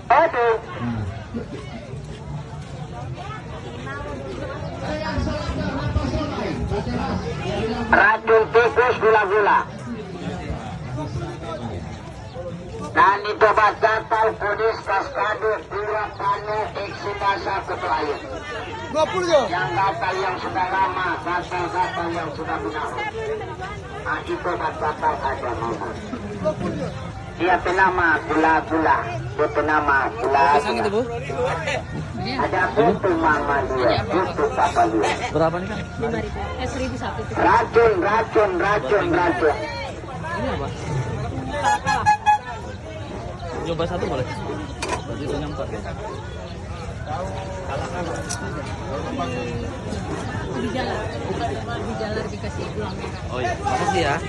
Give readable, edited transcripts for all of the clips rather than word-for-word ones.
Aduh. Racun tikus gula-gula. Dan itu bacatal kudis kaskado dua panu eksidasa ketuayu. 20 jo. Yang gatal yang sudah lama, gatal yang sudah menahun. Nah itu bacatal ada nama. Dia penama gula-gula. Dia penama gula-gula. Bu? Ada butuh mama dia, butuh papa dia. Berapa nih, Kang? 5.000. 1.000 1. Racun. Ini apa? Coba satu boleh? Berarti punya 4 ya? Di jalan dikasih pulang merah. Oh iya, makasih ya.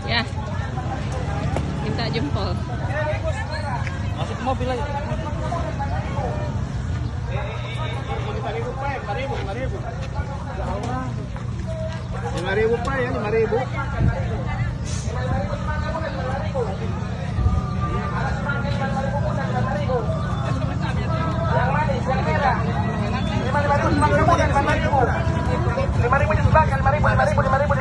Ya. Minta jempol. Masuk mobil aja. 5.000 Pak ya, 5.000. Lima ribu di sebelah, 5.000